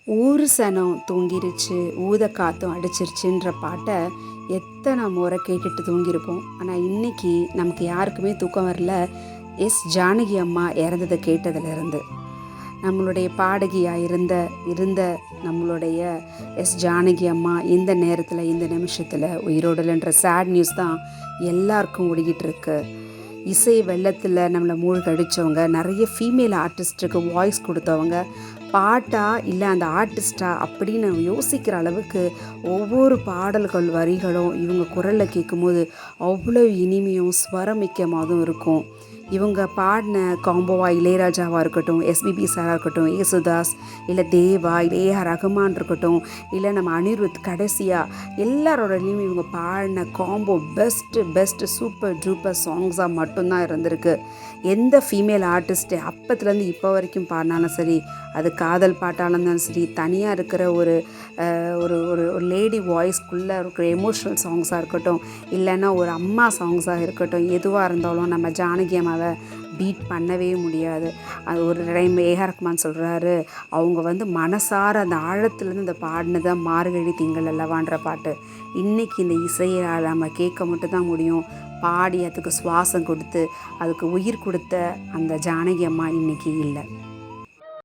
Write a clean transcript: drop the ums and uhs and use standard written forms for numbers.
ஊரு சனம் தூங்கிருச்சு, ஊத காத்தும் அடிச்சிருச்சுன்ற பாட்டை எத்தனை முறை கேட்டுட்டு தூங்கியிருப்போம். ஆனால் இன்றைக்கி நமக்கு யாருக்குமே தூக்கம் வரல. ஜானகி அம்மா இறந்ததை கேட்டதிலிருந்து நம்மளுடைய பாடகியாக இருந்த நம்மளுடைய ஜானகி அம்மா இந்த நேரத்தில் இந்த நிமிஷத்தில் உயிரோடலைன்ற சேட் நியூஸ் தான் எல்லாருக்கும் ஓடிக்கிட்டு இருக்கு. இசை வெள்ளத்தில் நம்மளை மூழ்கடித்தவங்க, நிறைய ஃபீமேல் ஆர்டிஸ்ட்டுக்கு வாய்ஸ் கொடுத்தவங்க, பாட்டா இல்லை அந்த ஆர்டிஸ்டா அப்படின்னு யோசிக்கிற அளவுக்கு ஒவ்வொரு பாடல்கள் வரிகளும் இவங்க குரலில் கேட்கும்போது அவ்வளோ இனிமையும் ஸ்வரமிக்கமாகவும் இருக்கும். இவங்க பாடின காம்போவா இளையராஜாவாக இருக்கட்டும், எஸ்பிபி சாராக இருக்கட்டும், ஏசுதாஸ் இல்லை தேவா இல்லை ஏஆர் ரகுமான் இருக்கட்டும், இல்லை நம்ம அனிருத், கடைசியாக எல்லாரோடலையும் இவங்க பாடின காம்போ பெஸ்ட்டு சூப்பர் டூப்பர் சாங்ஸாக மட்டும்தான் இருந்திருக்கு. எந்த ஃபீமேல் ஆர்டிஸ்ட்டு அப்பத்துலேருந்து இப்போ வரைக்கும் பாடினாலும் சரி, அது காதல் பாட்டாலும் இருந்தாலும் சரி, தனியாக இருக்கிற ஒரு ஒரு ஒரு லேடி வாய்ஸ்க்குள்ளே இருக்கிற எமோஷ்னல் சாங்ஸாக இருக்கட்டும், இல்லைன்னா ஒரு அம்மா சாங்ஸாக இருக்கட்டும், எதுவாக இருந்தாலும் நம்ம ஜானகி அம்மாவை பீட் பண்ணவே முடியாது. அது ஒரு டைம் ஏஆர் ரஹ்மான் சொல்கிறாரு, அவங்க மனசார அந்த ஆழத்துலேருந்து இந்த பாடினதான் மார்கழி திங்கள் அல்லவான்ற பாட்டு. இன்றைக்கி இந்த இசையை நம்ம கேட்க மட்டும்தான் முடியும். பாடி அதுக்கு சுவாசம் கொடுத்து அதுக்கு உயிர் கொடுத்த அந்த ஜானகி அம்மா இன்றைக்கி இல்லை.